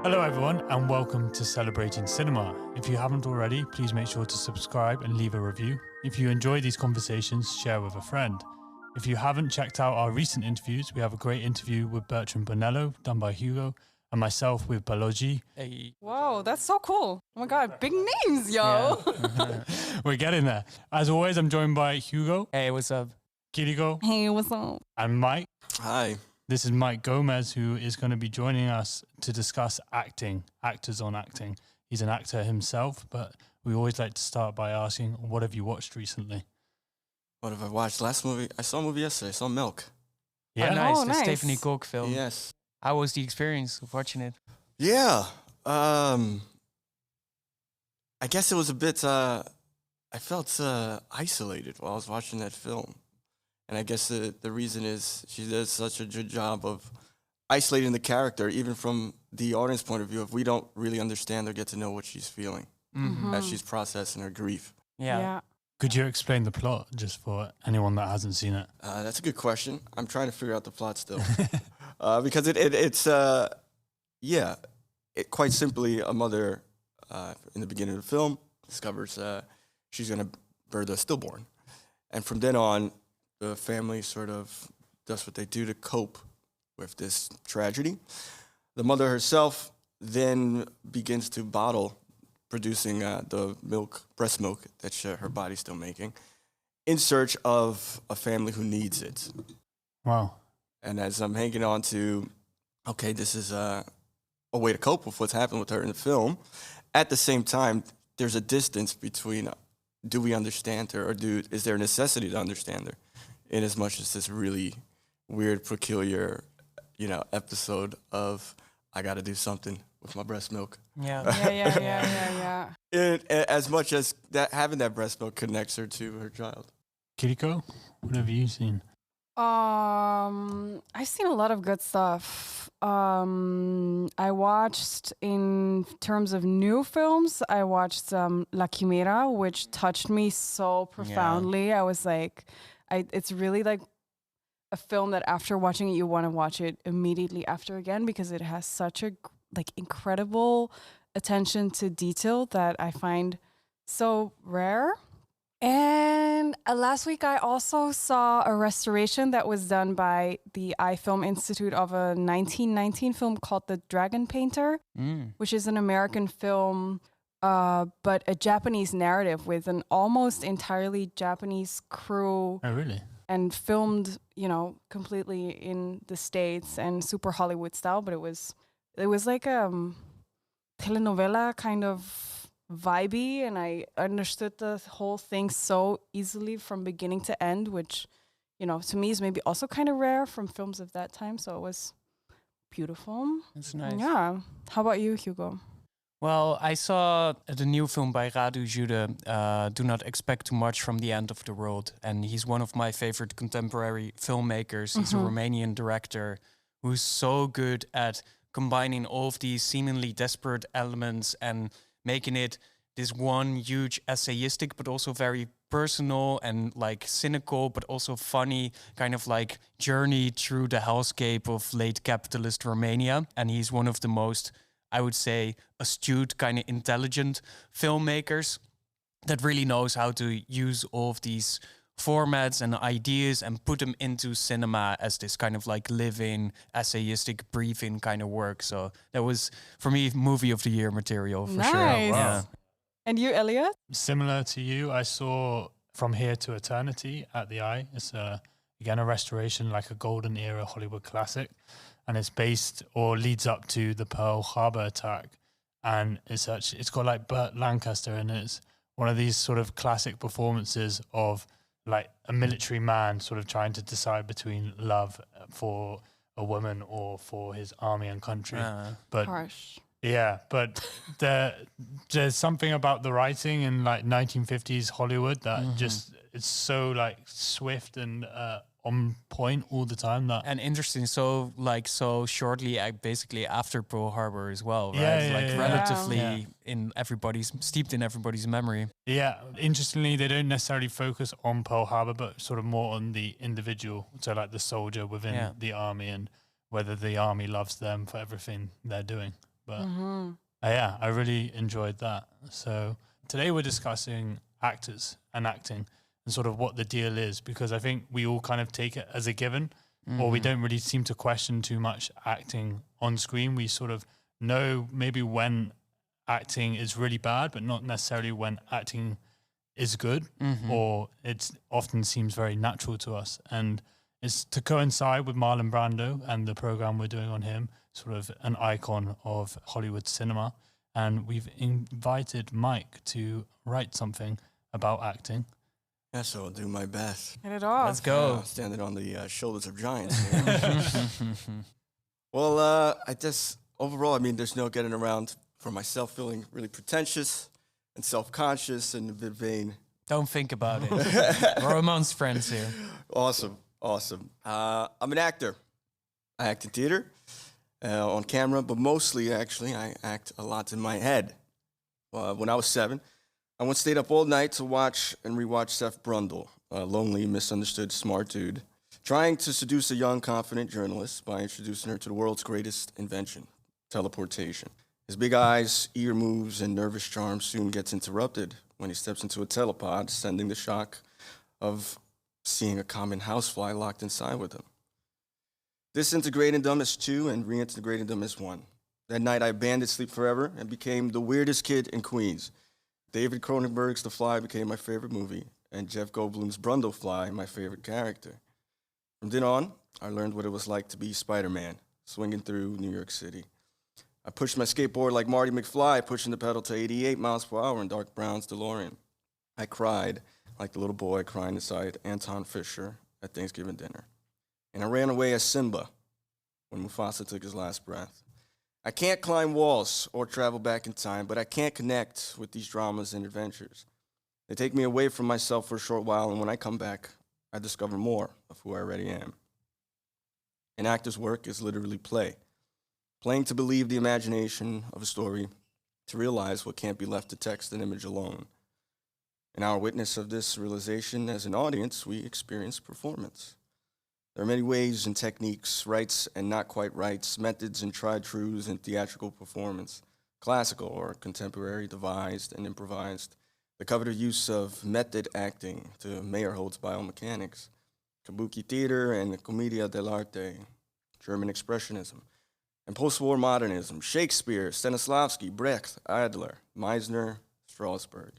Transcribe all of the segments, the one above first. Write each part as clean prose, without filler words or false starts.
Hello, everyone, and welcome to Celebrating Cinema. If you haven't already, please make sure to subscribe and leave a review. If you enjoy these conversations, share with a friend. If you haven't checked out our recent interviews, we have a great interview with Bertrand Bonello, done by Hugo, and myself with Balogi. Hey. Whoa, that's so cool. Oh my God, big names, yo. Yeah. We're getting there. As always, I'm joined by Hugo, Hey, what's up? Kiriko, Hey, what's up? and Mike. Hi. This is Mike Gomez, who is going to be joining us to discuss acting, actors on acting. He's an actor himself, but we always like to start by asking, what have you watched recently? What have I watched? Last movie? I saw a movie yesterday. I saw Milk. Yeah, Oh, nice. Oh, The nice. Stephanie Gogh film. Yes. How was the experience of watching it? Yeah. I guess it was a bit, I felt isolated while I was watching that film. And I guess the reason is she does such a good job of isolating the character, even from the audience point of view, if we don't really understand or get to know what she's feeling Mm-hmm. as she's processing her grief. Yeah. Could you explain the plot just for anyone that hasn't seen it? That's a good question. I'm trying to figure out the plot still. Because it's quite simply a mother in the beginning of the film discovers she's going to birth a stillborn. And from then on, the family sort of does what they do to cope with this tragedy. The mother herself then begins to bottle, producing the breast milk that her body's still making, in search of a family who needs it. Wow. And as I'm hanging on to, okay, this is a way to cope with what's happened with her in the film, at the same time, there's a distance between do we understand her or is there a necessity to understand her, in as much as this really weird, peculiar, episode of I got to do something with my breast milk. Yeah. Yeah. As much as that having that breast milk connects her to her child. Kiriko, what have you seen? I've seen a lot of good stuff. I watched, in terms of new films, I watched La Quimera, which touched me so profoundly. I was like, it's really like a film that after watching it, you want to watch it immediately after again, because it has such a incredible attention to detail that I find so rare. And last week, I also saw a restoration that was done by the iFilm Institute of a 1919 film called The Dragon Painter, which is an American film, but a Japanese narrative with an almost entirely Japanese crew. Oh, really? And filmed, completely in the States and super Hollywood style, but it was like telenovela kind of vibey, and I understood the whole thing so easily from beginning to end, which, to me is maybe also kind of rare from films of that time. So it was beautiful. That's nice. Yeah. How about you, Hugo? Well, I saw the new film by Radu Jude, Do Not Expect Too Much from the End of the World. And he's one of my favorite contemporary filmmakers. He's a Romanian director who's so good at combining all of these seemingly desperate elements and making it this one huge essayistic, but also very personal and cynical, but also funny kind of journey through the hellscape of late capitalist Romania. And he's one of the most, I would say, astute, kind of intelligent filmmakers that really knows how to use all of these formats and ideas and put them into cinema as this kind of living, essayistic, breathing kind of work. So that was, for me, movie of the year material for sure. Nice. Yeah. And you, Elliot? Similar to you, I saw From Here to Eternity at the Eye. It's again a restoration, like a golden era Hollywood classic, and it's based or leads up to the Pearl Harbor attack. And it's got Burt Lancaster, and it's one of these sort of classic performances of a military man sort of trying to decide between love for a woman or for his army and country. But Harsh. yeah, but there's something about the writing in 1950s Hollywood that just it's so swift and on point all the time. And interesting, so shortly, basically after Pearl Harbor as well, right? Yeah, relatively steeped in everybody's memory. Yeah, interestingly, they don't necessarily focus on Pearl Harbor, but sort of more on the individual, so the soldier within the army and whether the army loves them for everything they're doing. But yeah, I really enjoyed that. So today we're discussing actors and acting and sort of what the deal is, because I think we all kind of take it as a given, or we don't really seem to question too much acting on screen. We sort of know maybe when acting is really bad, but not necessarily when acting is good, or it often seems very natural to us. And it's to coincide with Marlon Brando and the program we're doing on him, sort of an icon of Hollywood cinema. And we've invited Mike to write something about acting. Yeah, so I'll do my best. Get it off. Let's go. Standing on the shoulders of giants. Well, I guess overall, I mean, there's no getting around for myself feeling really pretentious and self-conscious and a bit vain. Don't think about it. We're amongst friends here. Awesome. I'm an actor. I act in theater, on camera, but mostly, actually, I act a lot in my head. When I was 7, I once stayed up all night to watch and rewatch Seth Brundle, a lonely, misunderstood, smart dude, trying to seduce a young, confident journalist by introducing her to the world's greatest invention, teleportation. His big eyes, ear moves, and nervous charm soon gets interrupted when he steps into a telepod, sending the shock of seeing a common housefly locked inside with him. Disintegrating them as 2 and reintegrating them as 1. That night, I abandoned sleep forever and became the weirdest kid in Queens. David Cronenberg's The Fly became my favorite movie, and Jeff Goldblum's Brundlefly my favorite character. From then on, I learned what it was like to be Spider-Man, swinging through New York City. I pushed my skateboard like Marty McFly, pushing the pedal to 88 miles per hour in Dark Brown's DeLorean. I cried like the little boy crying inside Anton Fisher at Thanksgiving dinner. And I ran away as Simba when Mufasa took his last breath. I can't climb walls or travel back in time, but I can't connect with these dramas and adventures. They take me away from myself for a short while, and when I come back, I discover more of who I already am. An actor's work is literally play. Playing to believe the imagination of a story, to realize what can't be left to text and image alone. In our witness of this realization as an audience, we experience performance. There are many ways and techniques, rights and not quite rights, methods and tried truths in theatrical performance, classical or contemporary, devised and improvised. The coveted use of method acting to Meyerhold's biomechanics, kabuki theater and commedia dell'arte, German expressionism, and post-war modernism, Shakespeare, Stanislavski, Brecht, Adler, Meisner, Strasberg.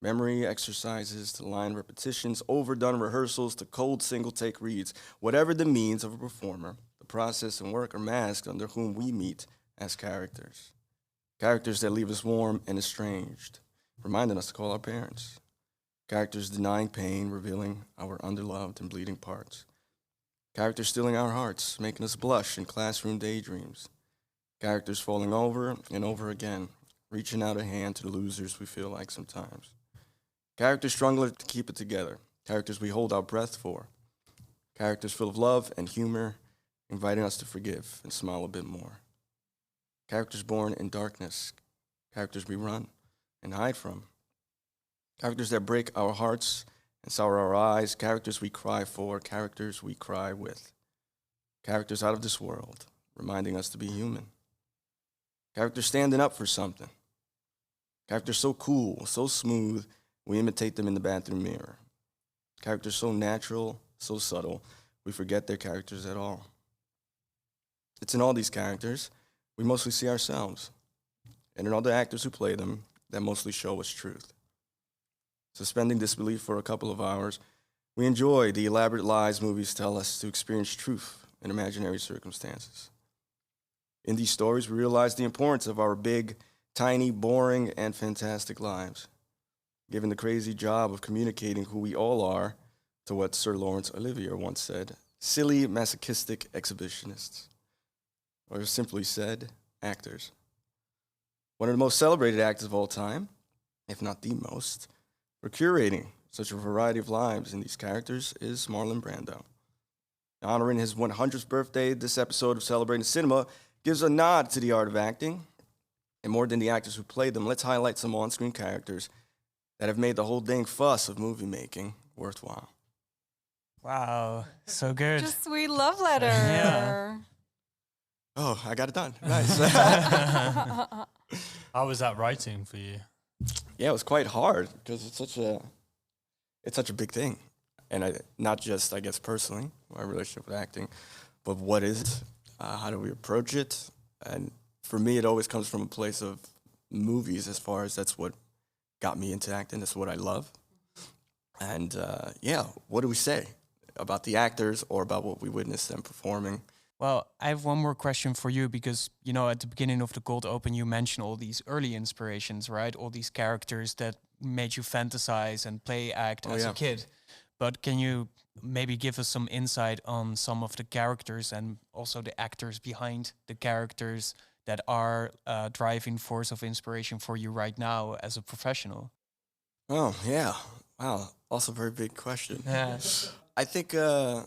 Memory exercises to line repetitions, overdone rehearsals to cold single-take reads. Whatever the means of a performer, the process and work are masked under whom we meet as characters. Characters that leave us warm and estranged, reminding us to call our parents. Characters denying pain, revealing our underloved and bleeding parts. Characters stealing our hearts, making us blush in classroom daydreams. Characters falling over and over again, reaching out a hand to the losers we feel like sometimes. Characters struggling to keep it together. Characters we hold our breath for. Characters full of love and humor, inviting us to forgive and smile a bit more. Characters born in darkness. Characters we run and hide from. Characters that break our hearts and sour our eyes. Characters we cry for. Characters we cry with. Characters out of this world, reminding us to be human. Characters standing up for something. Characters so cool, so smooth, we imitate them in the bathroom mirror. Characters so natural, so subtle, we forget their characters at all. It's in all these characters we mostly see ourselves, and in all the actors who play them that mostly show us truth. Suspending disbelief for a couple of hours, we enjoy the elaborate lies movies tell us to experience truth in imaginary circumstances. In these stories, we realize the importance of our big, tiny, boring, and fantastic lives, given the crazy job of communicating who we all are to what Sir Laurence Olivier once said, silly, masochistic exhibitionists, or simply said, actors. One of the most celebrated actors of all time, if not the most, for curating such a variety of lives in these characters is Marlon Brando. Honoring his 100th birthday, this episode of Celebrating Cinema gives a nod to the art of acting, and more than the actors who play them, let's highlight some on-screen characters that have made the whole dang fuss of movie making worthwhile. Wow, so good. Just sweet love letter. Yeah. Oh, I got it done. Nice. How was that writing for you? Yeah, it was quite hard because it's such a big thing, and not just, I guess, personally, my relationship with acting, but what is it? How do we approach it? And for me, it always comes from a place of movies, as far as that's what got me into acting. That's what I love. And what do we say about the actors or about what we witnessed them performing? Well, I have one more question for you because, at the beginning of the cold open, you mentioned all these early inspirations, right? All these characters that made you fantasize and play act as a kid. But can you maybe give us some insight on some of the characters and also the actors behind the characters that are a driving force of inspiration for you right now as a professional? Oh, yeah. Wow. Also a very big question. Yeah. I think a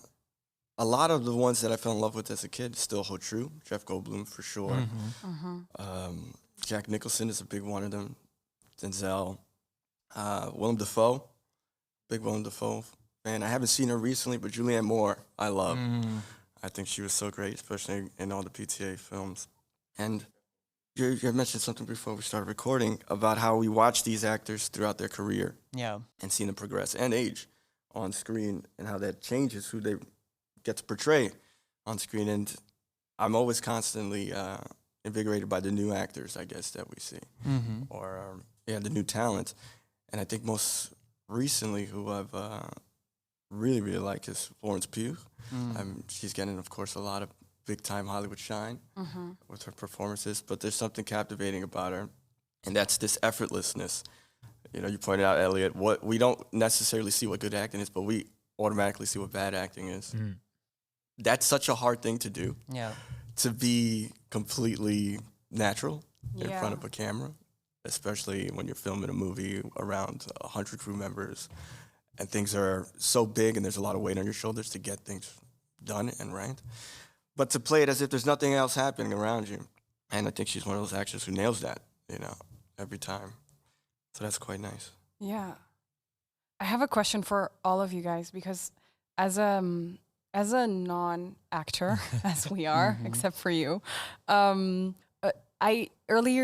lot of the ones that I fell in love with as a kid still hold true. Jeff Goldblum, for sure. Jack Nicholson is a big one of them. Denzel. Willem Dafoe. Big Willem Dafoe fan. I haven't seen her recently, but Julianne Moore, I love. I think she was so great, especially in all the PTA films. And you mentioned something before we started recording about how we watch these actors throughout their career. Yeah. And see them progress and age on screen, and how that changes who they get to portray on screen. And I'm always constantly invigorated by the new actors, I guess, that we see, or the new talent. And I think most recently, who I've really, really like is Florence Pugh. She's getting, of course, a lot of big-time Hollywood shine with her performances, but there's something captivating about her, and that's this effortlessness. You pointed out, Elliot, what we don't necessarily see what good acting is, but we automatically see what bad acting is. That's such a hard thing to do. Yeah. To be completely natural in front of a camera, especially when you're filming a movie around 100 crew members, and things are so big and there's a lot of weight on your shoulders to get things done and right. But to play it as if there's nothing else happening around you. And I think she's one of those actors who nails that, every time. So that's quite nice. Yeah. I have a question for all of you guys, because as a non-actor, as we are, except for you, earlier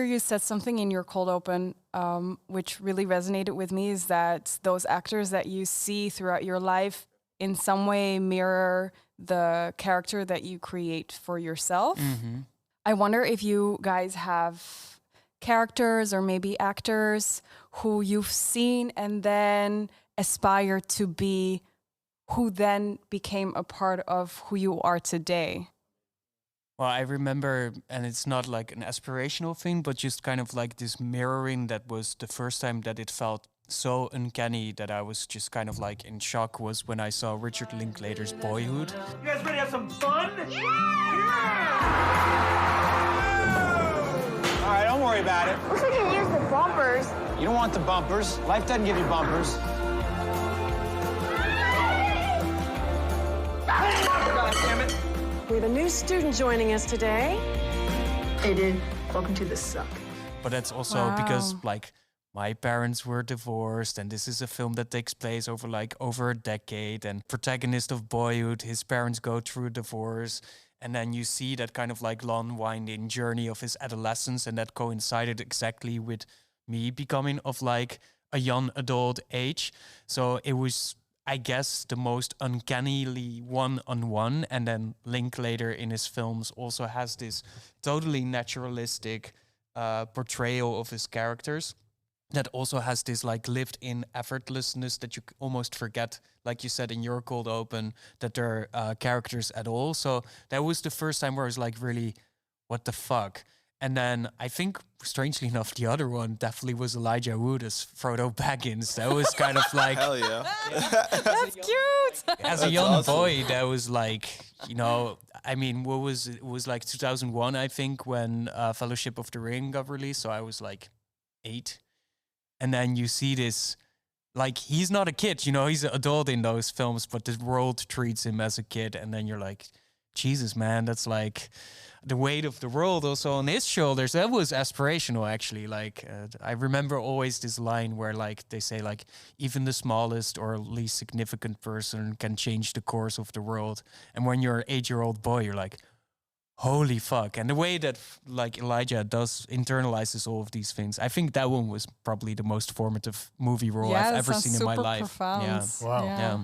you said something in your cold open, which really resonated with me, is that those actors that you see throughout your life in some way mirror the character that you create for yourself. I wonder if you guys have characters or maybe actors who you've seen and then aspire to be, who then became a part of who you are today. Well, I remember, and it's not like an aspirational thing, but just kind of like this mirroring that was the first time that it felt so uncanny that I was just kind of like in shock, was when I saw Richard Linklater's Boyhood. You guys ready to have some fun? All right, don't worry about it. Looks like you used the bumpers. You don't want the bumpers. Life doesn't give you bumpers. God damn it. We have a new student joining us today. Hey, dude. Welcome to the suck. But that's also because, like, my parents were divorced, and this is a film that takes place over a decade, and protagonist of Boyhood, his parents go through a divorce, and then you see that kind of like long winding journey of his adolescence, and that coincided exactly with me becoming of like a young adult age. So it was, I guess, the most uncannily one-on-one. And then Linklater in his films also has this totally naturalistic portrayal of his characters that also has this like lived-in effortlessness that you almost forget, like you said in your cold open, that they're characters at all. So that was the first time where I was like, really, what the fuck? And then I think, strangely enough, the other one definitely was Elijah Wood as Frodo Baggins. That was kind of like... Hell yeah. That's cute! As a young boy, that was like, I mean, what was it? It was like 2001, I think, when Fellowship of the Ring got released. So I was like 8. And then you see this, like, he's not a kid, he's an adult in those films, but the world treats him as a kid. And then you're like, Jesus, man, that's like the weight of the world also on his shoulders. That was aspirational, actually. Like, I remember always this line where, like, they say, like, even the smallest or least significant person can change the course of the world. And when you're an 8-year-old boy, you're like, holy fuck. And the way that like Elijah does internalizes all of these things, I think that one was probably the most formative movie role I've ever seen in my life. Profound. Yeah. Wow. Yeah.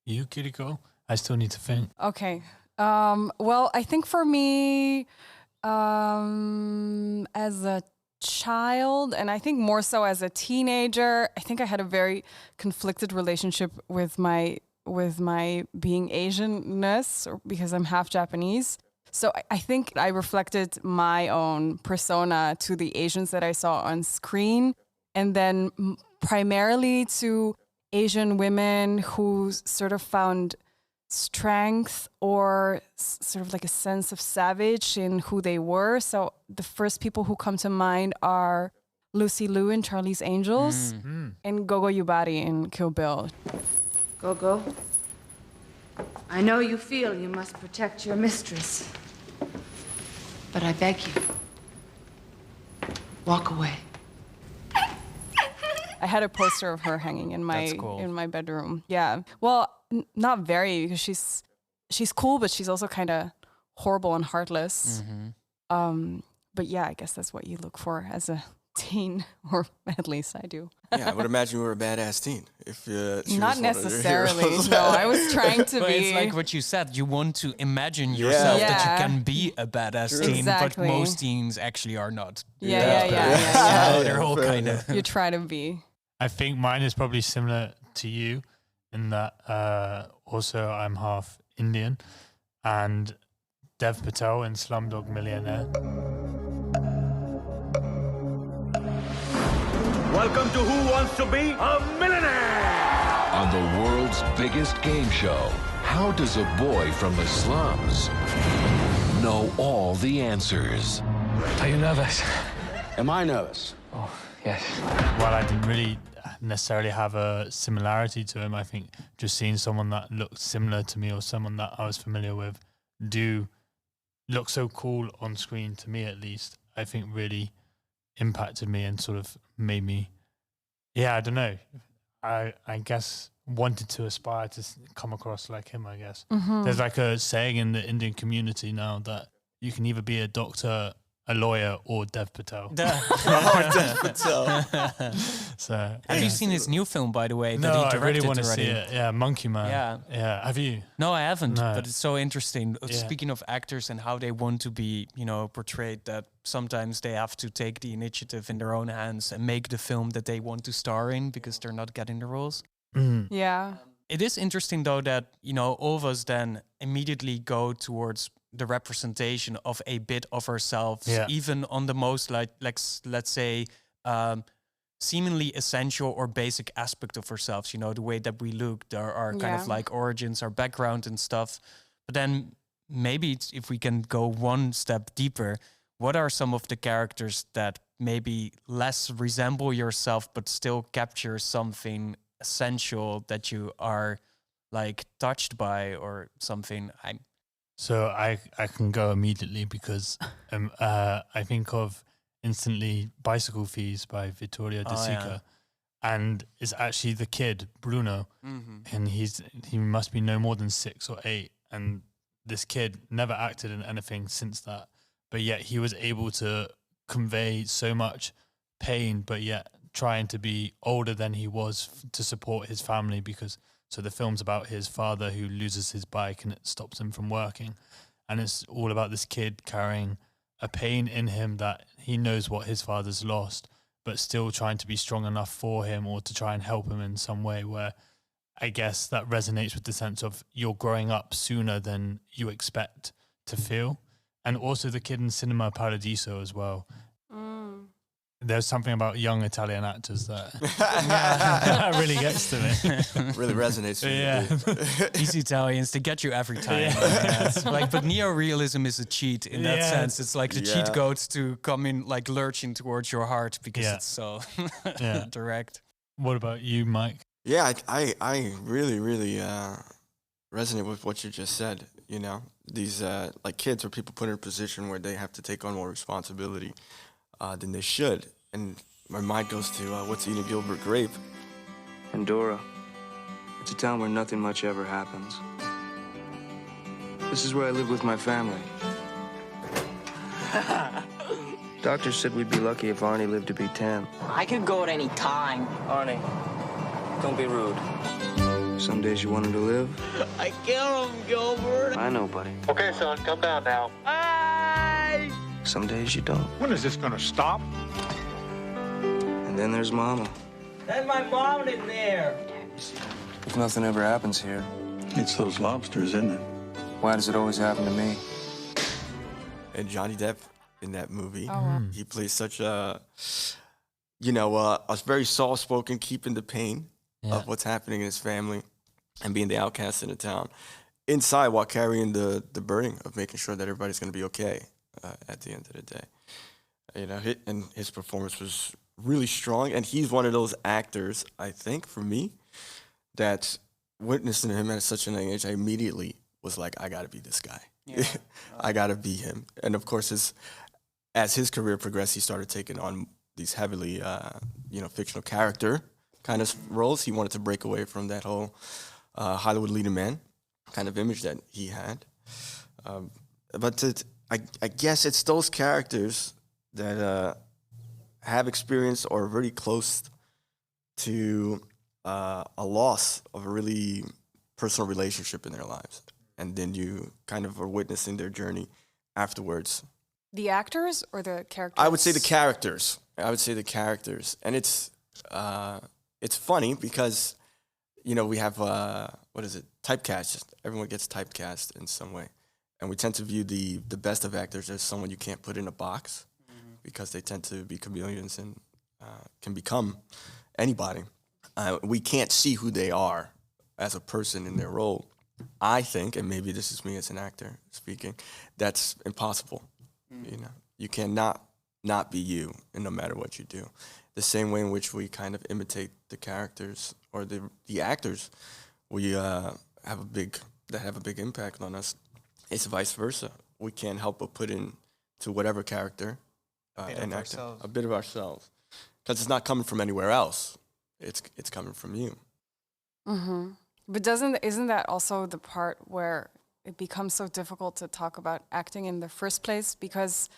You, Kiriko? I still need to think. Okay. Well, I think for me, as a child, and I think more so as a teenager, I think I had a very conflicted relationship with my being Asianness, or because I'm half Japanese. So I think I reflected my own persona to the Asians that I saw on screen, and then primarily to Asian women who sort of found strength or sort of like a sense of savage in who they were. So the first people who come to mind are Lucy Liu in Charlie's Angels and Gogo Yubari in Kill Bill. Gogo, I know you feel you must protect your mistress, but I beg you, walk away. I had a poster of her hanging in my That's cool. in my bedroom. Yeah. Well, not very, because she's cool, but she's also kind of horrible and heartless. But yeah, I guess that's what you look for as a teen, or at least I do. Yeah, I would imagine you were a badass teen. If she Not was one of your necessarily. heroes. No, I was trying to But be. it's like what you said. You want to imagine yourself that Yeah. you can be a badass teen, Exactly. but most teens actually are not. Yeah. They're all fair kind enough. of. You try to be. I think mine is probably similar to you in that also I'm half Indian, and Dev Patel in Slumdog Millionaire. Welcome to Who Wants to Be a Millionaire? On the world's biggest game show, how does a boy from the slums know all the answers? Are you nervous? Am I nervous? Oh, yes. While I didn't really necessarily have a similarity to him, I think just seeing someone that looked similar to me or someone that I was familiar with do look so cool on screen, to me at least, I think really impacted me and sort of made me, I don't know, I guess wanted to aspire to come across like him, I guess. There's like a saying in the Indian community now that you can either be a doctor, a lawyer, or Dev Patel. Dev Patel. So Have you seen his new film, by the way? No, that he I directed really want to already? see it. Yeah, Monkey Man. Yeah. Have you? No, I haven't, No. but it's so interesting. Yeah. Speaking of actors and how they want to be, portrayed, that sometimes they have to take the initiative in their own hands and make the film that they want to star in because they're not getting the roles. Yeah. It is interesting, though, that, all of us then immediately go towards the representation of a bit of ourselves, even on the most, let's say, seemingly essential or basic aspect of ourselves, the way that we look, our kind of like origins, our background and stuff. But then maybe if we can go one step deeper, what are some of the characters that maybe less resemble yourself but still capture something essential that you are like touched by or something? So I can go immediately because I think of instantly Bicycle Thieves by Vittorio De Sica. And it's actually the kid, Bruno, and he must be no more than 6 or 8. And this kid never acted in anything since that. But yet he was able to convey so much pain, but yet trying to be older than he was to support his family, because so the film's about his father who loses his bike and it stops him from working. And it's all about this kid carrying a pain in him that he knows what his father's lost, but still trying to be strong enough for him or to try and help him in some way, where I guess that resonates with the sense of you're growing up sooner than you expect to feel. And also the kid in Cinema Paradiso as well. There's something about young Italian actors that really gets to me. Really resonates with me. These Italians, they get you every time. It's like, but neorealism is a cheat in that sense. It's like the cheat codes to come in, like lurching towards your heart because it's so direct. What about you, Mike? Yeah, I really resonate with what you just said. These like kids or people put in a position where they have to take on more responsibility than they should. And my mind goes to What's Eating Gilbert Grape. Pandora. It's a town where nothing much ever happens. This is where I live with my family. Doctor said we'd be lucky if Arnie lived to be 10. I could go at any time. Arnie, don't be rude. Some days you want him to live. I kill him, Gilbert. I know, buddy. Okay, son, come down now. Bye. Some days you don't. When is this gonna stop? And then there's Mama. That's my mom in there. If nothing ever happens here, It's those lobsters, isn't it? why does it always happen to me? And Johnny Depp in that movie, Oh. he plays such a, a very soft-spoken, keeping the pain of what's happening in his family and being the outcast in the town inside while carrying the burden of making sure that everybody's going to be okay at the end of the day. And his performance was really strong. And he's one of those actors, I think, for me, that witnessing him at such an young age, I immediately was like, I got to be this guy. Yeah. I got to be him. And of course, as his career progressed, he started taking on these heavily, fictional character kind of roles. He wanted to break away from that whole Hollywood leading man kind of image that he had. I guess it's those characters that have experienced or are very close to a loss of a really personal relationship in their lives. And then you kind of are witnessing their journey afterwards. The actors or the characters? I would say the characters. And it's funny because, we have, typecast. Everyone gets typecast in some way. And we tend to view the best of actors as someone you can't put in a box because they tend to be chameleons and can become anybody. We can't see who they are as a person in their role. I think, and maybe this is me as an actor speaking, that's impossible. You cannot not be you, and no matter what you do. The same way in which we kind of imitate the characters or the actors, we have a big impact on us. It's vice versa. We can't help but put in to whatever character an actor a bit of ourselves, because it's not coming from anywhere else. It's coming from you. Mm-hmm. But isn't that also the part where it becomes so difficult to talk about acting in the first place? Because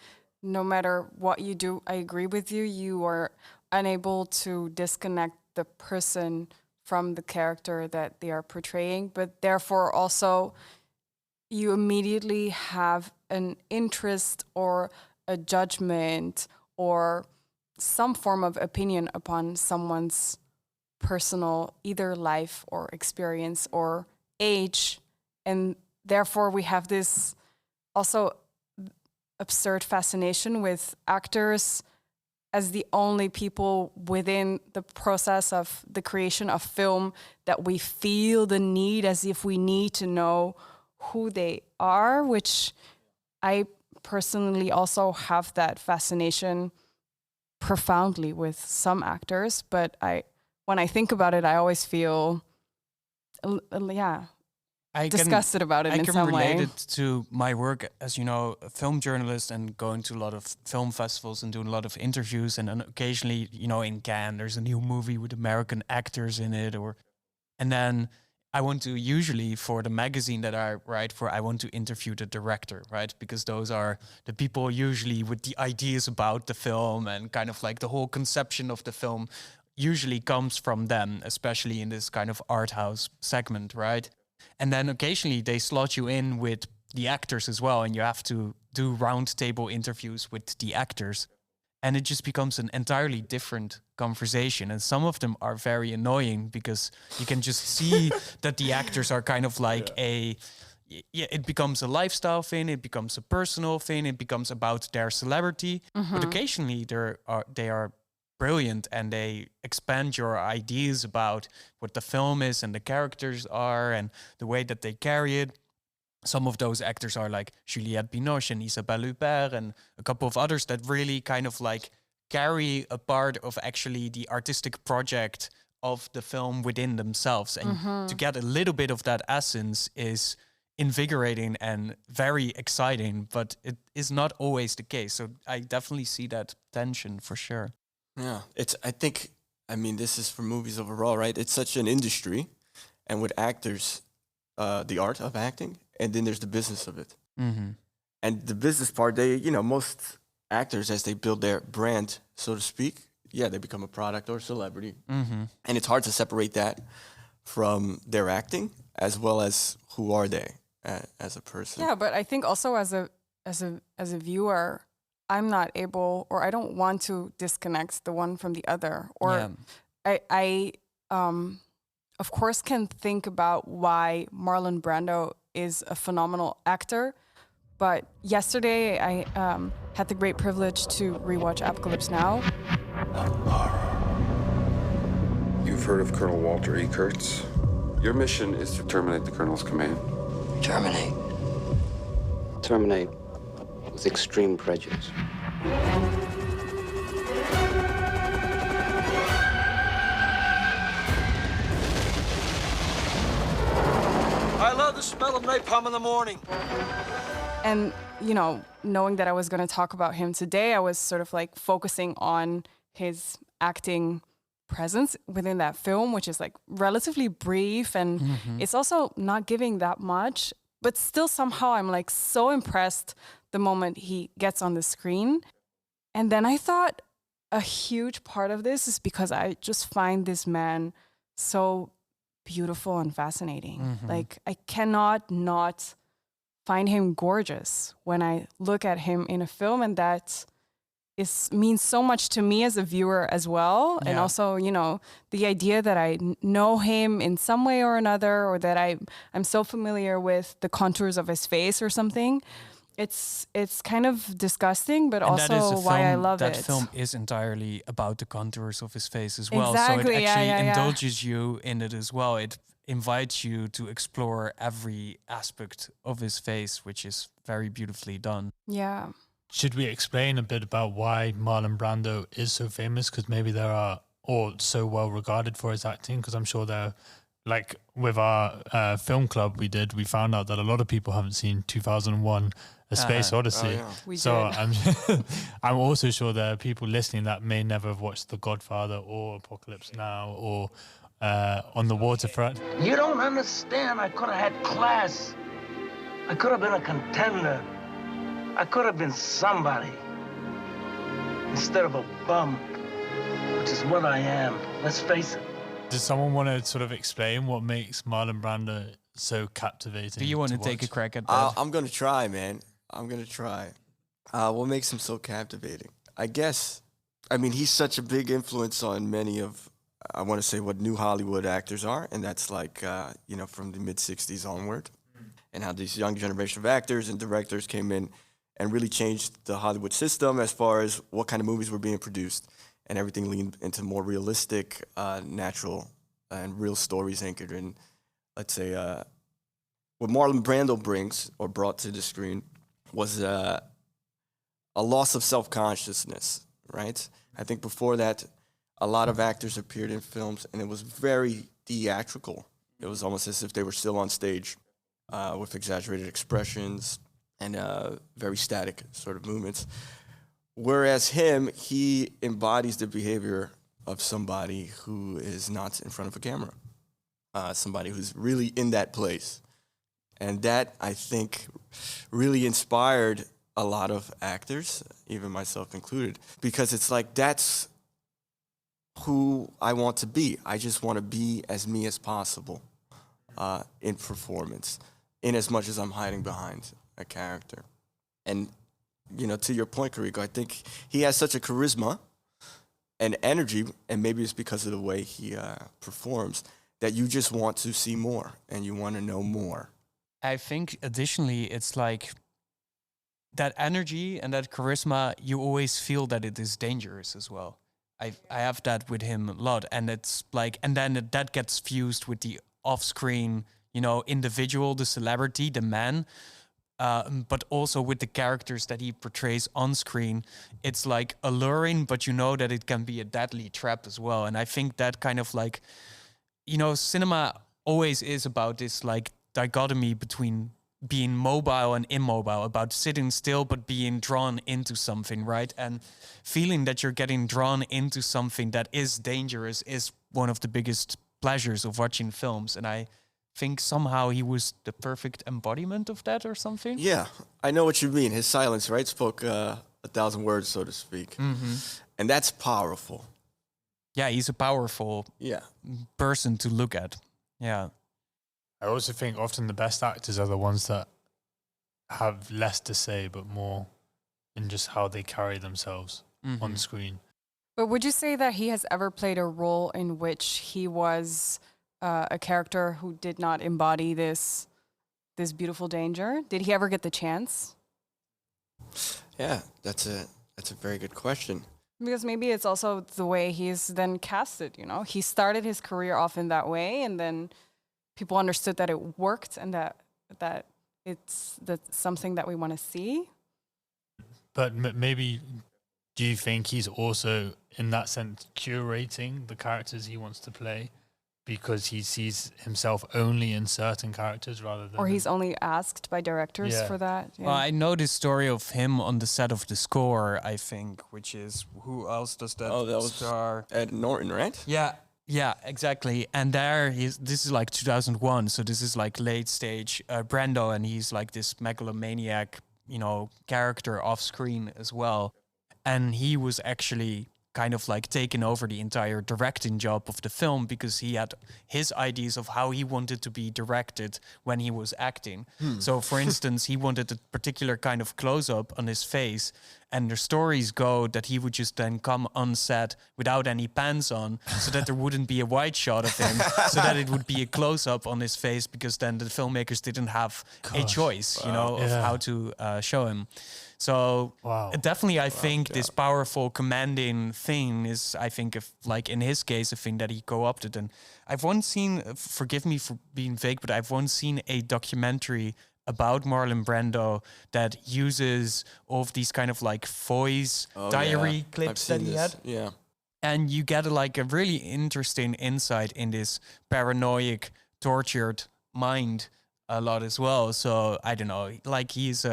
no matter what you do, I agree with you, you are unable to disconnect the person from the character that they are portraying, but therefore also you immediately have an interest or a judgment or some form of opinion upon someone's personal either life or experience or age, and therefore we have this also absurd fascination with actors as the only people within the process of the creation of film that we feel the need as if we need to know who they are, which I personally also have that fascination profoundly with some actors, but when I think about it, I always feel, disgusted about it in some way. I can relate it to my work as, a film journalist and going to a lot of film festivals and doing a lot of interviews. And then occasionally, in Cannes, there's a new movie with American actors in it. And then I want to, usually for the magazine that I write for, I want to interview the director, right? Because those are the people usually with the ideas about the film and kind of like the whole conception of the film usually comes from them, especially in this kind of art house segment, right? And then occasionally they slot you in with the actors as well, and you have to do round table interviews with the actors. And it just becomes an entirely different conversation. And some of them are very annoying because you can just see that the actors are kind of like it becomes a lifestyle thing, it becomes a personal thing, it becomes about their celebrity. Mm-hmm. But occasionally they are brilliant and they expand your ideas about what the film is and the characters are and the way that they carry it. Some of those actors are like Juliette Binoche and Isabelle Huppert and a couple of others that really kind of like carry a part of actually the artistic project of the film within themselves. And to get a little bit of that essence is invigorating and very exciting, but it is not always the case. So I definitely see that tension for sure. Yeah, this is for movies overall, right? It's such an industry, and with actors, the art of acting, and then there's the business of it. Mm-hmm. And the business part, they, most actors, as they build their brand, so to speak, they become a product or a celebrity. Mm-hmm. And it's hard to separate that from their acting as well as who are they as a person. Yeah, but I think also as a viewer, I'm not able, or I don't want to disconnect the one from the other. Or I of course can think about why Marlon Brando is a phenomenal actor. But yesterday I had the great privilege to rewatch Apocalypse Now. You've heard of Colonel Walter E. Kurtz? Your mission is to terminate the Colonel's command. Terminate. Terminate with extreme prejudice. I love the smell of napalm in the morning. And, knowing that I was going to talk about him today, I was sort of like focusing on his acting presence within that film, which is like relatively brief, and it's also not giving that much, but still somehow I'm like so impressed the moment he gets on the screen. And then I thought a huge part of this is because I just find this man so beautiful and fascinating. Like I cannot not find him gorgeous when I look at him in a film, and that means so much to me as a viewer as well. And also, the idea that I know him in some way or another, or that I'm so familiar with the contours of his face or something. It's kind of disgusting, but and also why I love it. That film is entirely about the contours of his face as well. Exactly, so it actually yeah. indulges you in it as well. It invites you to explore every aspect of his face, which is very beautifully done. Yeah. Should we explain a bit about why Marlon Brando is so famous? Because maybe there are, or so well regarded for his acting, because I'm sure there, like with our film club we found out that a lot of people haven't seen 2001 A Space Odyssey. I'm also sure there are people listening that may never have watched The Godfather or Apocalypse Now or On the Waterfront. You don't understand. I could have had class. I could have been a contender. I could have been somebody instead of a bum, which is what I am. Let's face it. Does someone want to sort of explain what makes Marlon Brando so captivating? Do you want to take a crack at that? I'm going to try, man. I'm going to try. What makes him so captivating? I guess, he's such a big influence on many of, I want to say, what new Hollywood actors are, and that's like, from the mid-'60s onward, and how these young generation of actors and directors came in and really changed the Hollywood system as far as what kind of movies were being produced. And everything leaned into more realistic, natural, and real stories anchored in, let's say, what Marlon Brando brought to the screen was a loss of self-consciousness, right? I think before that, a lot of actors appeared in films, and it was very theatrical. It was almost as if they were still on stage with exaggerated expressions and very static sort of movements. Whereas he embodies the behavior of somebody who is not in front of a camera, somebody who's really in that place. And that, I think, really inspired a lot of actors, even myself included, because it's like, that's who I want to be. I just want to be as me as possible in performance, in as much as I'm hiding behind a character. And to your point, Kariko, I think he has such a charisma and energy, and maybe it's because of the way he performs, that you just want to see more and you want to know more. I think additionally, it's like that energy and that charisma, you always feel that it is dangerous as well. I have that with him a lot, and it's like, and then that gets fused with the off-screen, individual, the celebrity, the man, but also with the characters that he portrays on screen. It's like alluring, but you know that it can be a deadly trap as well. And I think that kind of like, cinema always is about this like dichotomy between being mobile and immobile, about sitting still but being drawn into something, right? And feeling that you're getting drawn into something that is dangerous is one of the biggest pleasures of watching films. And I think somehow he was the perfect embodiment of that or something. Yeah, I know what you mean. His silence, right, spoke 1,000 words, so to speak. And that's powerful. Yeah, he's a powerful person to look at. Yeah. I also think often the best actors are the ones that have less to say, but more in just how they carry themselves on screen. But would you say that he has ever played a role in which he was a character who did not embody this beautiful danger? Did he ever get the chance? Yeah, that's a very good question. Because maybe it's also the way he's then casted, He started his career off in that way, and then people understood that it worked and that that's something that we want to see. But maybe, do you think he's also, in that sense, curating the characters he wants to play because he sees himself only in certain characters rather than... Or he's only asked by directors for that? Yeah. Well, I know this story of him on the set of The Score, I think, which is... Who else does that star? Ed Norton, right? Yeah, exactly. And this is like 2001, so this is like late stage Brando, and he's like this megalomaniac, character off screen as well. And he was actually kind of like taken over the entire directing job of the film because he had his ideas of how he wanted to be directed when he was acting. So, for instance, he wanted a particular kind of close-up on his face, and the stories go that he would just then come on set without any pants on so that there wouldn't be a wide shot of him, so that it would be a close-up on his face, because then the filmmakers didn't have a choice, of how to show him. So definitely, I think this powerful, commanding thing is, I think, like in his case, a thing that he co-opted. And I've once seen, forgive me for being vague, but I've once seen a documentary about Marlon Brando that uses all of these kind of like voice diary clips that he had. Yeah. And you get a really interesting insight in this paranoid, tortured mind a lot as well. So I don't know, like he's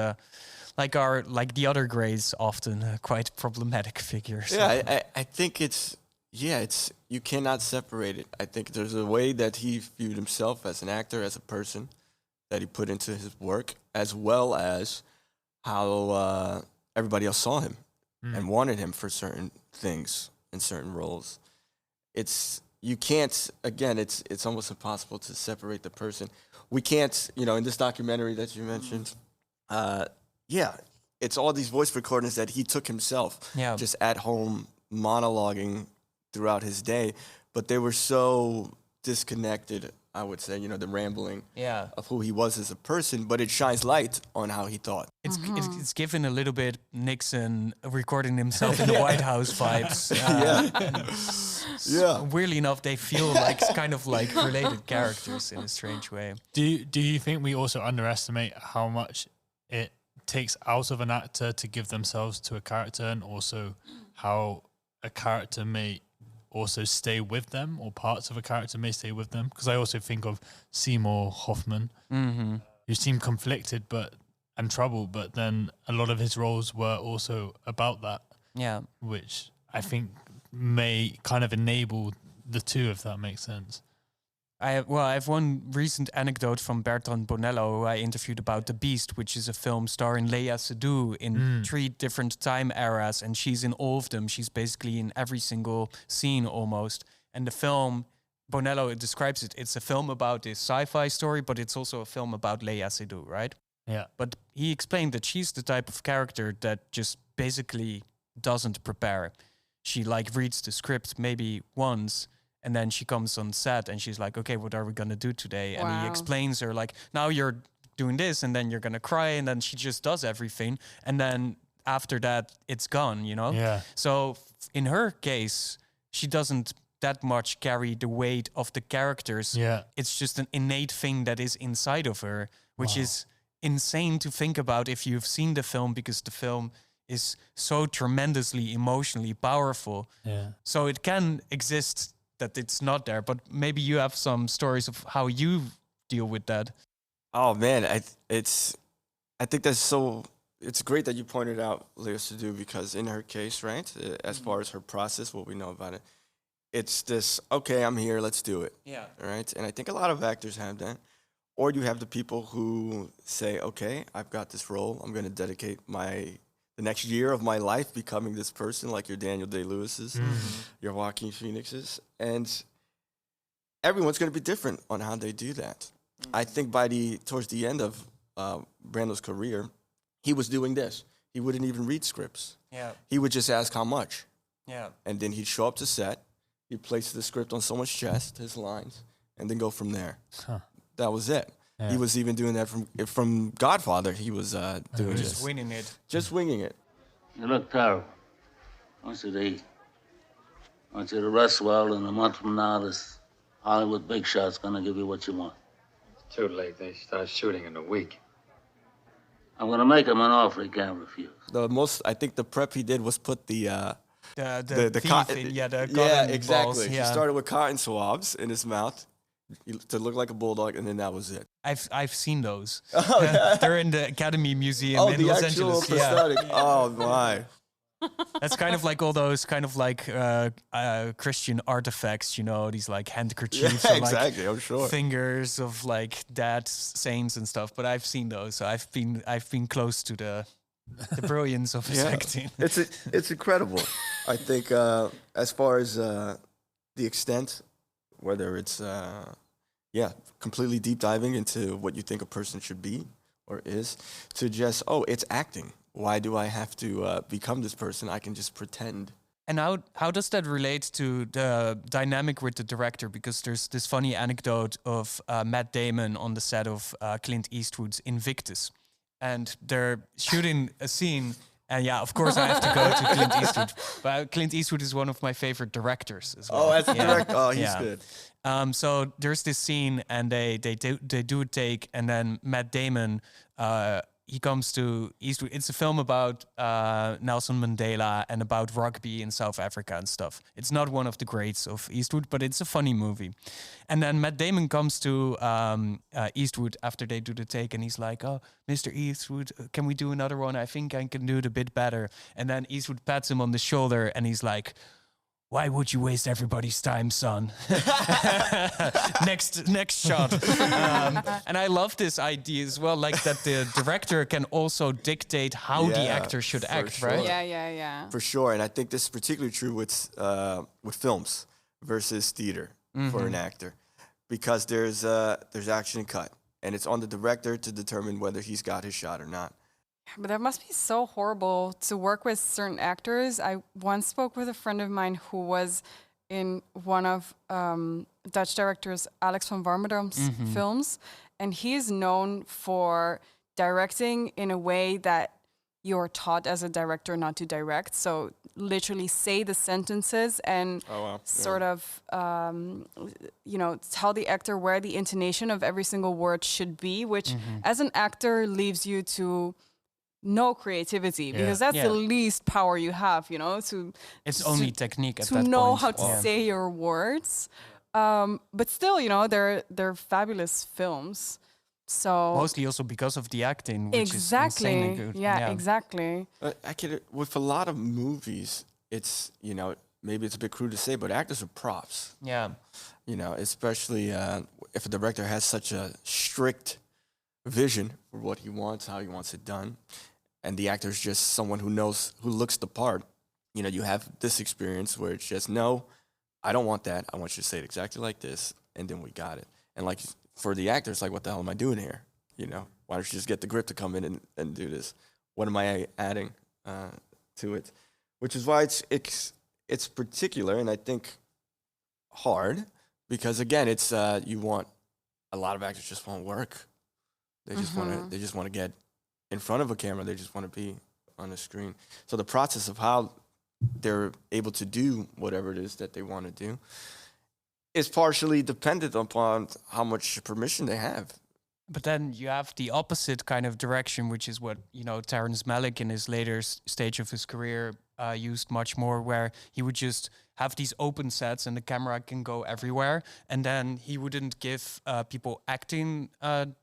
like the other Greys, often quite problematic figures. Yeah, I think it's you cannot separate it. I think there's a way that he viewed himself as an actor, as a person, that he put into his work, as well as how everybody else saw him and wanted him for certain things and certain roles. You can't, again, it's almost impossible to separate the person. We can't, in this documentary that you mentioned, it's all these voice recordings that he took himself, just at home monologuing throughout his day, but they were so disconnected, I would say, the rambling of who he was as a person, but it shines light on how he thought. It's given a little bit Nixon recording himself in the White House vibes. Weirdly enough, they feel like kind of like related characters in a strange way. Do you think we also underestimate how much it takes out of an actor to give themselves to a character, and also how a character may also stay with them, or parts of a character may stay with them? Because I also think of Seymour Hoffman, who seemed conflicted and troubled, but then a lot of his roles were also about that. Yeah, which I think may kind of enable the two, if that makes sense. I have one recent anecdote from Bertrand Bonello, who I interviewed about The Beast, which is a film starring Léa Seydoux in 3 different time eras, and she's in all of them. She's basically in every single scene almost. And the film, Bonello describes it, it's a film about this sci-fi story, but it's also a film about Léa Seydoux, right? Yeah. But he explained that she's the type of character that just basically doesn't prepare. She reads the script maybe once, and then she comes on set and she's like, okay, what are we going to do today? Wow. And he explains her now you're doing this, and then you're going to cry, and then she just does everything. And then after that, it's gone, Yeah. So in her case, she doesn't that much carry the weight of the characters. Yeah. It's just an innate thing that is inside of her, which is insane to think about if you've seen the film, because the film is so tremendously emotionally powerful. Yeah. So it can exist that it's not there, but maybe you have some stories of how you deal with that. Oh man, I think that's it's great that you pointed out Léa Seydoux, because in her case, right, as far as her process, what we know about it, it's this, okay, I'm here, let's do it. Yeah. Right? And I think a lot of actors have that. or you have the people who say, okay, I've got this role. I'm going to dedicate the next year of my life becoming this person, like your Daniel Day-Lewis's, your Joaquin Phoenix's. And everyone's going to be different on how they do that. I think towards the end of Brando's career, he was doing this. He wouldn't even read scripts. Yeah. He would just ask how much. Yeah. And then he'd show up to set. He'd place the script on someone's chest, his lines, and then go from there. Huh. That was it. Yeah. He was even doing that from Godfather. He was doing this. Just winging it. Just winging it. You look terrible. I want you to eat. I want you to rest well, and a month from now, this Hollywood big shot's gonna give you what you want. It's too late. They start shooting in a week. I'm gonna make him an offer he can't refuse. I think the prep he did was put the The cotton, cotton exactly. balls, He started with cotton swabs in his mouth to look like a bulldog, and then that was it. I've seen those. Oh, yeah. They're in the Academy Museum in the Los actual Angeles. prosthetic. Oh my. That's kind of like all those kind of like Christian artifacts, these like handkerchiefs, Yeah, or like exactly. I'm sure. fingers of like dead saints and stuff. But I've seen those, so I've been close to the brilliance of his acting. It's incredible. I think as far as the extent, whether it's completely deep diving into what you think a person should be or is, to just it's acting. Why do I have to become this person? I can just pretend. And how does that relate to the dynamic with the director? Because there's this funny anecdote of Matt Damon on the set of Clint Eastwood's Invictus. And they're shooting a scene, and of course I have to go to Clint Eastwood. But Clint Eastwood is one of my favorite directors as well. Oh, as a director, he's good. So there's this scene, and they do a take, and then Matt Damon, he comes to Eastwood. It's a film about Nelson Mandela and about rugby in South Africa and stuff. It's not one of the greats of Eastwood, but it's a funny movie. And then Matt Damon comes to Eastwood after they do the take, and he's like, "Oh, Mr. Eastwood, can we do another one? I think I can do it a bit better." And then Eastwood pats him on the shoulder, and he's like, "Why would you waste everybody's time, son?" Next shot. And I love this idea as well, like that the director can also dictate how the actor should act, sure. right? Yeah. For sure, and I think this is particularly true with films versus theater for an actor, because there's action and cut, and it's on the director to determine whether he's got his shot or not. But that must be so horrible to work with certain actors. I once spoke with a friend of mine who was in one of Dutch directors Alex van Warmerdam's films, and he is known for directing in a way that you're taught as a director not to direct. So literally say the sentences and sort of, tell the actor where the intonation of every single word should be, which as an actor leaves you to no creativity, because that's the least power you have, It's only technique at to that point. know how to say your words. But still, they're fabulous films. So mostly also because of the acting, which is insanely good. Yeah, exactly. With a lot of movies, it's maybe it's a bit crude to say, but actors are props. Yeah. Especially if a director has such a strict vision for what he wants, how he wants it done, and the actor is just someone who looks the part. You have this experience where it's just, no, I don't want that. I want you to say it exactly like this, and then we got it. And like for the actor, it's like, what the hell am I doing here? Why don't you just get the grip to come in and do this? What am I adding to it? Which is why it's particular, and I think hard, because again, it's you want a lot of actors just won't work. They just want to get in front of a camera. They just want to be on the screen. So the process of how they're able to do whatever it is that they want to do is partially dependent upon how much permission they have. But then you have the opposite kind of direction, which is what, Terrence Malick in his later stage of his career used much more, where he would just have these open sets and the camera can go everywhere. And then he wouldn't give people acting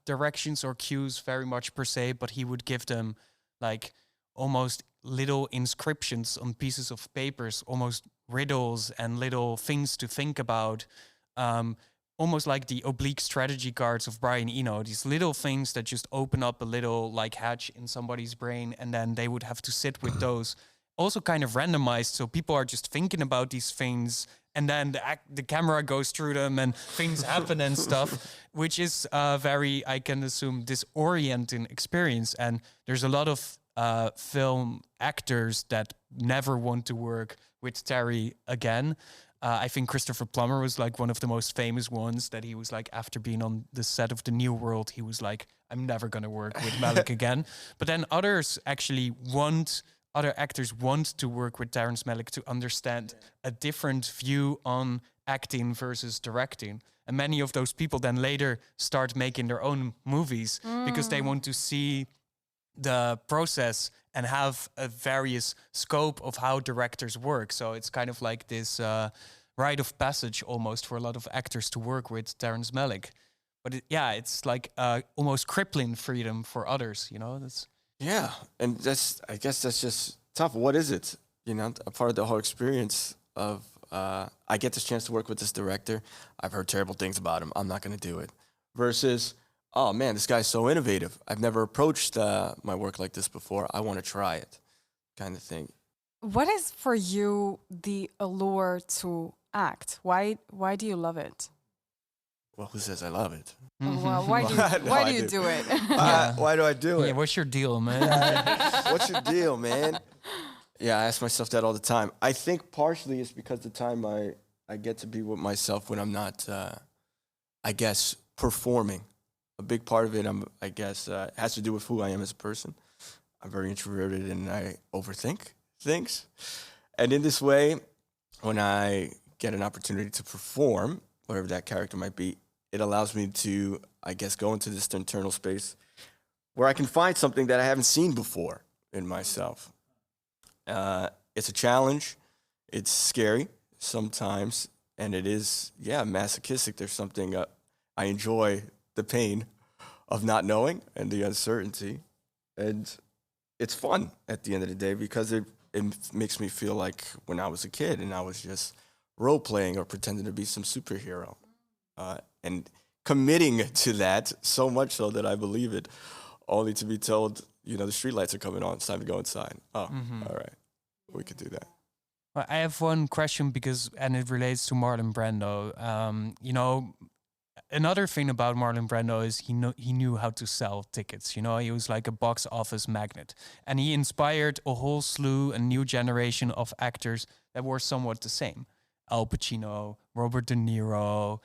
directions or cues very much per se, but he would give them like almost little inscriptions on pieces of papers, almost riddles and little things to think about, almost like the oblique strategy cards of Brian Eno, these little things that just open up a little like hatch in somebody's brain, and then they would have to sit with those. Also kind of randomized, so people are just thinking about these things, and then the camera goes through them and things happen and stuff, which is very, I can assume, disorienting experience. And there's a lot of film actors that never want to work with Terry again. I think Christopher Plummer was like one of the most famous ones, that he was like, after being on the set of The New World, he was like, I'm never going to work with Malick again. But then other actors want to work with Terrence Malick to understand a different view on acting versus directing. And many of those people then later start making their own movies because they want to see the process and have a various scope of how directors work. So it's kind of like this rite of passage almost for a lot of actors to work with Terrence Malick. But it's like almost crippling freedom for others, you know? Yeah, and I guess that's just tough. What is it? You know, a part of the whole experience of I get this chance to work with this director. I've heard terrible things about him. I'm not going to do it. Versus, oh man, this guy's so innovative. I've never approached my work like this before. I want to try it, kind of thing. What is for you the allure to act? Why do you love it? Well, who says I love it? Well, why do you do it? Why do I do it? Yeah, what's your deal, man? What's your deal, man? Yeah, I ask myself that all the time. I think partially it's because the time I get to be with myself when I'm not, I guess, performing. A big part of it, I guess, has to do with who I am as a person. I'm very introverted and I overthink things. And in this way, when I get an opportunity to perform, whatever that character might be, it allows me to, I guess, go into this internal space where I can find something that I haven't seen before in myself. It's a challenge. It's scary sometimes, and it is, masochistic. There's something I enjoy the pain of not knowing and the uncertainty, and it's fun at the end of the day because it makes me feel like when I was a kid and I was just role playing or pretending to be some superhero, and committing to that so much so that I believe it, only to be told, the streetlights are coming on. It's time to go inside. Oh, all right, we could do that. Well, I have one question and it relates to Marlon Brando. Another thing about Marlon Brando is he knew how to sell tickets. He was like a box office magnet, and he inspired a whole slew, a new generation of actors that were somewhat the same. Al Pacino, Robert De Niro,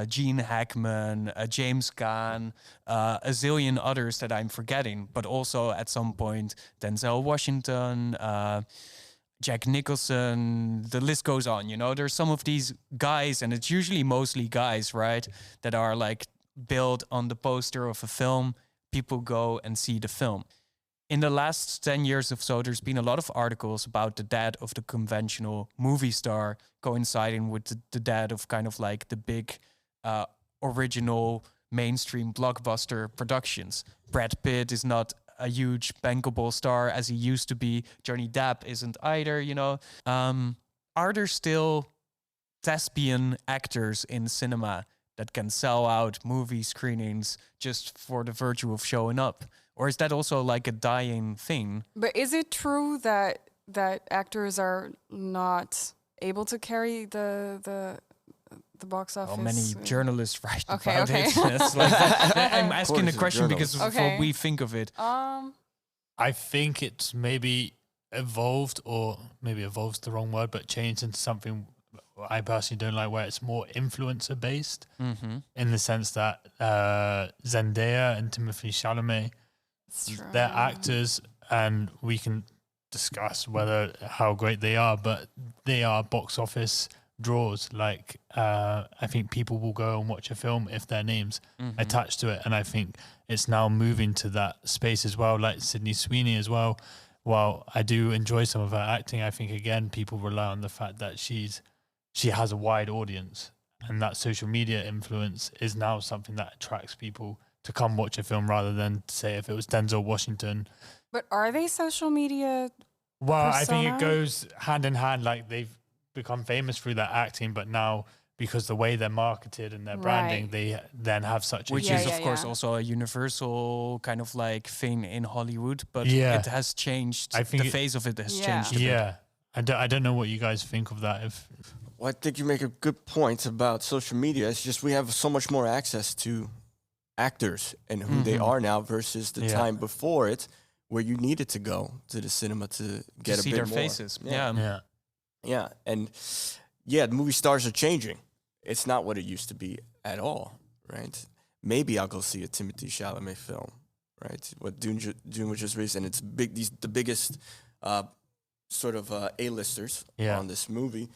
Gene Hackman, James Caan, a zillion others that I'm forgetting, but also at some point Denzel Washington, Jack Nicholson, the list goes on. There's some of these guys, and it's usually mostly guys, right, that are like built on the poster of a film. People go and see the film. In the last 10 years or so, there's been a lot of articles about the death of the conventional movie star coinciding with the death of kind of like the big original mainstream blockbuster productions. Brad Pitt is not a huge bankable star as he used to be. Johnny Depp isn't either, Are there still thespian actors in cinema that can sell out movie screenings just for the virtue of showing up? Or is that also like a dying thing? But is it true that actors are not able to carry the box office? Well, many journalists write about okay. it. It's like I'm asking the question because of what we think of it. I think it's maybe evolved, or maybe evolved's the wrong word, but changed into something I personally don't like, where it's more influencer based, in the sense that Zendaya and Timothée Chalamet, they're actors, and we can discuss how great they are, but they are box office draws. Like I think people will go and watch a film if their name's attached to it, and I think it's now moving to that space as well. Like Sydney Sweeney as well. While I do enjoy some of her acting, I think again people rely on the fact that she has a wide audience, and that social media influence is now something that attracts people to come watch a film, rather than, say, if it was Denzel Washington. But are they social media? Well, persona? I think it goes hand in hand. Like, they've become famous through their acting, but now because the way they're marketed and their branding, they then have such a... Which is, of course, also a universal kind of like thing in Hollywood, but it has changed. I think the face of it has changed a bit. I don't know what you guys think of that. Well, I think you make a good point about social media. It's just we have so much more access to actors and who they are now versus the time before it, where you needed to go to the cinema to get a see bit their more. faces. Yeah. And the movie stars are changing. It's not what it used to be at all, right? Maybe I'll go see a Timothée Chalamet film, right? What Dune was just released, and it's big. The biggest sort of A-listers on this movie.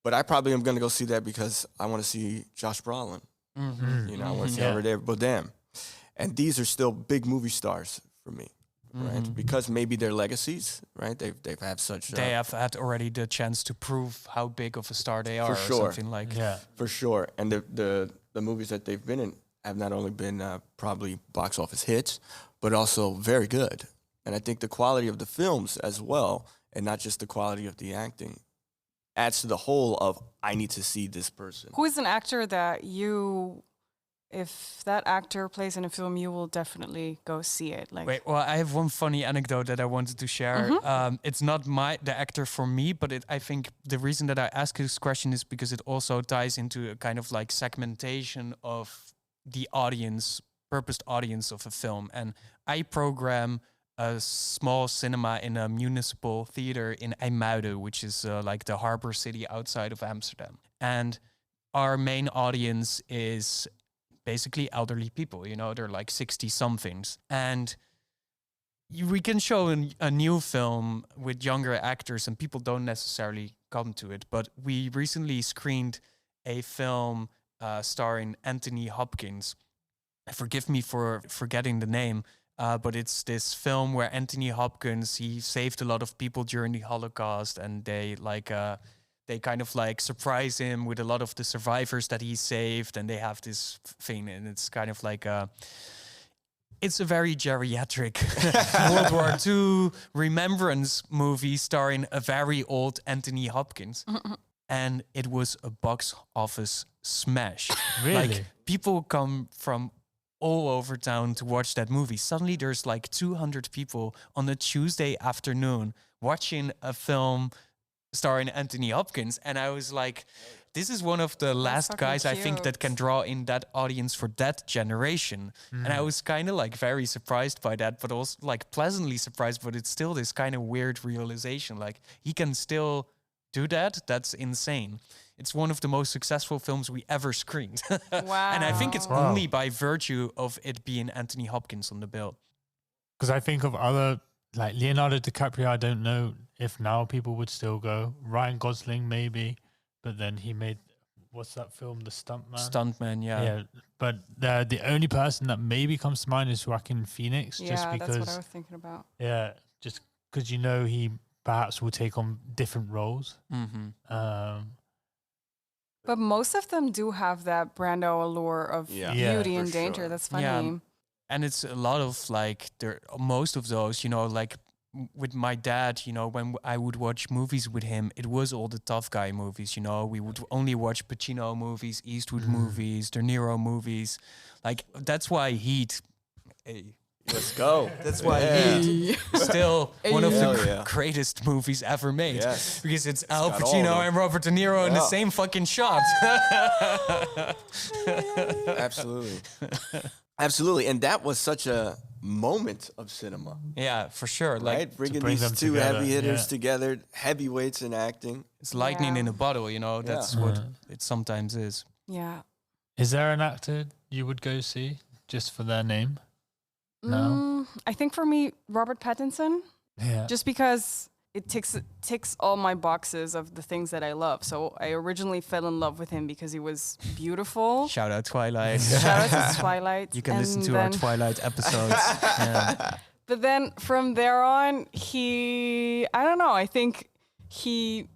But I probably am going to go see that because I want to see Josh Brolin. You know, I want to see Javier Bardem. And these are still big movie stars for me, right? Because maybe their legacies, right? They've had such... they have had already the chance to prove how big of a star they are, for sure. or something like... For sure. And the movies that they've been in have not only been probably box office hits, but also very good. And I think the quality of the films as well, and not just the quality of the acting, adds to the whole of, I need to see this person. Who is an actor that you, if that actor plays in a film, you will definitely go see it? Like, wait, well, I have one funny anecdote that I wanted to share. It's not the actor for me, but I think the reason that I ask this question is because it also ties into a kind of like segmentation of the audience, purposed audience of a film. And I program a small cinema in a municipal theater in IJmuiden, which is like the harbor city outside of Amsterdam. And our main audience is basically elderly people, you know, they're like 60-somethings. And we can show a new film with younger actors and people don't necessarily come to it. But we recently screened a film starring Anthony Hopkins. Forgive me for forgetting the name, but it's this film where Anthony Hopkins, he saved a lot of people during the Holocaust, and they kind of like surprise him with a lot of the survivors that he saved, and they have this thing, and it's kind of like it's a very geriatric World War II remembrance movie starring a very old Anthony Hopkins. And it was a box office smash. Really? Like, people come from all over town to watch that movie. Suddenly there's like 200 people on a Tuesday afternoon watching a film starring Anthony Hopkins. And I was like, this is one of the last guys I think that can draw in that audience for that generation. And I was kind of like very surprised by that, but also like pleasantly surprised. But it's still this kind of weird realization. Like, he can still do that. That's insane. It's one of the most successful films we ever screened. Wow. And I think it's only by virtue of it being Anthony Hopkins on the bill. Because I think of other, like Leonardo DiCaprio, I don't know if now people would still go. Ryan Gosling, maybe. But then he made, what's that film, The Stuntman? Stuntman, yeah. Yeah, but the only person that maybe comes to mind is Joaquin Phoenix. Yeah, just because, that's what I was thinking about. Yeah, just because, you know, he perhaps will take on different roles. But most of them do have that Brando allure of beauty and danger. Sure. That's funny. Yeah. And it's a lot of like, most of those, you know, like with my dad, you know, when I would watch movies with him, it was all the tough guy movies, you know. We would only watch Pacino movies, Eastwood movies, De Niro movies. Like, that's why Heat... Let's go. That's why Heat is still one of the greatest movies ever made. Yes. Because it's Al Pacino and Robert De Niro in the same fucking shot. Absolutely. Absolutely. And that was such a moment of cinema. Yeah, for sure. Right? Like, bringing these two heavy hitters together, heavyweights in acting. It's lightning in a bottle, you know. That's what it sometimes is. Yeah. Is there an actor you would go see just for their name? No, I think for me, Robert Pattinson. Yeah. Just because it ticks all my boxes of the things that I love. So I originally fell in love with him because he was beautiful. Shout out Twilight. Shout out to Twilight. You can listen to our Twilight episodes. But then from there on, I don't know. I think he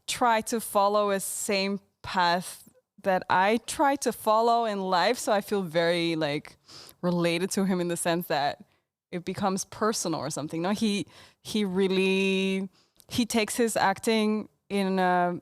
tried to follow a same path that I try to follow in life. So I feel very like related to him in the sense that it becomes personal or something. No, he takes his acting in a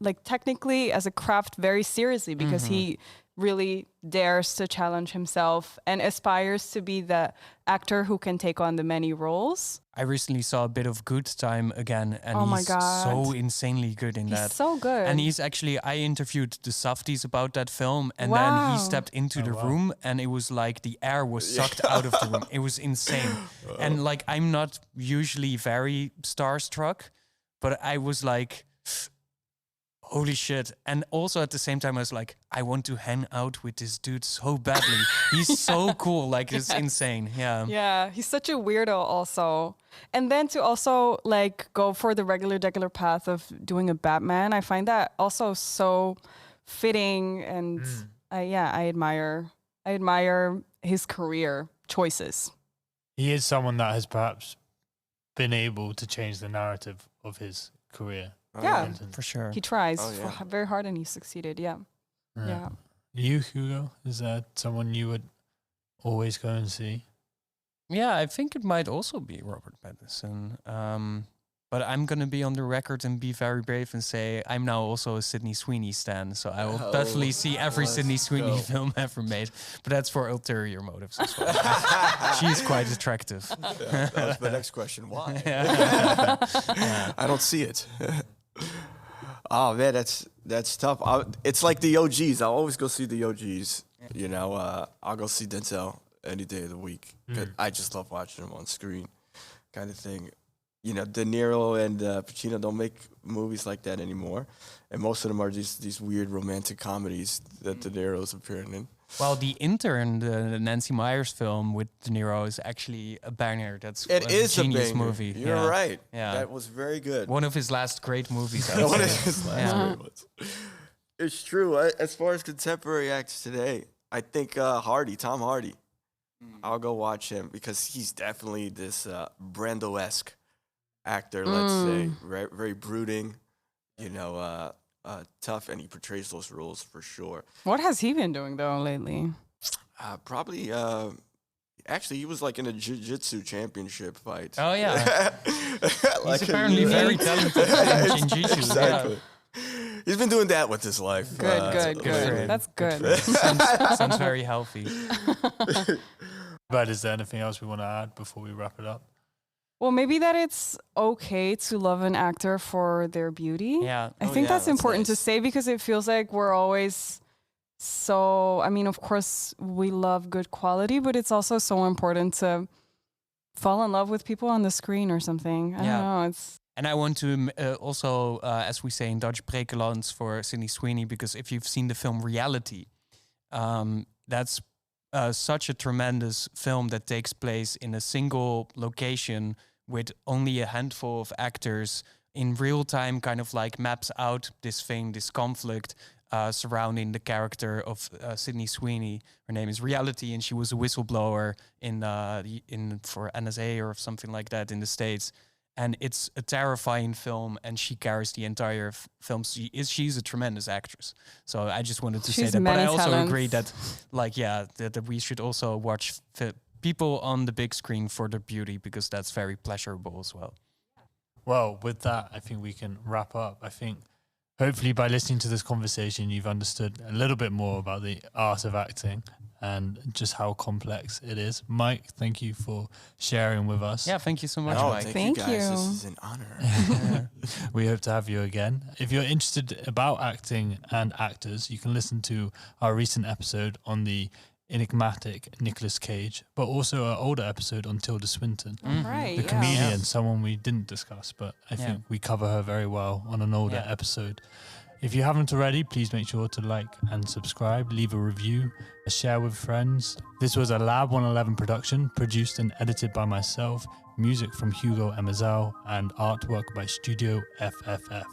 like technically as a craft very seriously, because he really dares to challenge himself and aspires to be the actor who can take on the many roles. I recently saw a bit of Good Time again, and Oh my he's God. so insanely good in that. He's so good. And he's actually, I interviewed the Softies about that film, and then Wow. he stepped into the room, and it was like the air was sucked out of the room. It was insane. And like, I'm not usually very starstruck, but I was like, holy shit. And also at the same time, I was like, I want to hang out with this dude so badly. He's so cool. Like, it's insane. Yeah. Yeah, he's such a weirdo also. And then to also like go for the regular path of doing a Batman, I find that also so fitting, and I admire his career choices. He is someone that has perhaps been able to change the narrative of his career. Yeah, for sure. He tries very hard and he succeeded. Yeah. You, Hugo, is that someone you would always go and see? Yeah, I think it might also be Robert Pattinson. But I'm going to be on the record and be very brave and say I'm now also a Sydney Sweeney stan. So I will definitely see every Sydney Sweeney film ever made. But that's for ulterior motives as well. She's quite attractive. Yeah, that was my next question. Why? I don't see it. Oh man, that's tough. It's like the OGs. I'll always go see the OGs. You know, I'll go see Denzel any day of the week. I just love watching him on screen, kind of thing. You know, De Niro and Pacino don't make movies like that anymore, and most of them are just these weird romantic comedies that De Niro's appearing in. Well, The Intern, the Nancy Meyers film with De Niro, is actually a banger. It is a genius banger. movie. You're right. Yeah, that was very good. One of his last great movies. I would One say. of his last great ones. It's true. As far as contemporary actors today, I think Tom Hardy. I'll go watch him because he's definitely this Brando-esque actor, let's say, very brooding, you know, tough, and he portrays those roles for sure. What has he been doing though lately? Probably, actually, he was like in a jiu-jitsu championship fight. Oh yeah, like he's apparently very talented in jiu-jitsu. Exactly. He's been doing that with his life. Good. That's good. Sounds very healthy. But is there anything else we want to add before we wrap it up? Well, maybe that it's okay to love an actor for their beauty. Yeah. I think that's important to say, because it feels like we're always so, I mean, of course, we love good quality, but it's also so important to fall in love with people on the screen or something. I don't know. And I want to also, as we say in Dutch, brekelans for Sydney Sweeney, because if you've seen the film Reality, that's such a tremendous film that takes place in a single location with only a handful of actors in real time, kind of like maps out this thing, this conflict surrounding the character of Sydney Sweeney. Her name is Reality, and she was a whistleblower for NSA or something like that in the States. And it's a terrifying film, and she carries the entire film. She's a tremendous actress. So I just wanted to say that. But I also agree that, that we should also watch people on the big screen for their beauty, because that's very pleasurable as well. Well, with that, I think we can wrap up. I think hopefully by listening to this conversation, you've understood a little bit more about the art of acting and just how complex it is. Mike, thank you for sharing with us. Yeah, thank you so much, Mike. Thank you, guys. This is an honor. We hope to have you again. If you're interested about acting and actors, you can listen to our recent episode on the enigmatic Nicolas Cage, but also an older episode on Tilda Swinton, Right, the comedian, someone we didn't discuss, but I think we cover her very well on an older episode. If you haven't already, please make sure to like and subscribe, leave a review, a share with friends. This was a Lab 111 production, produced and edited by myself, music from Hugo Emazal, and artwork by Studio FFF.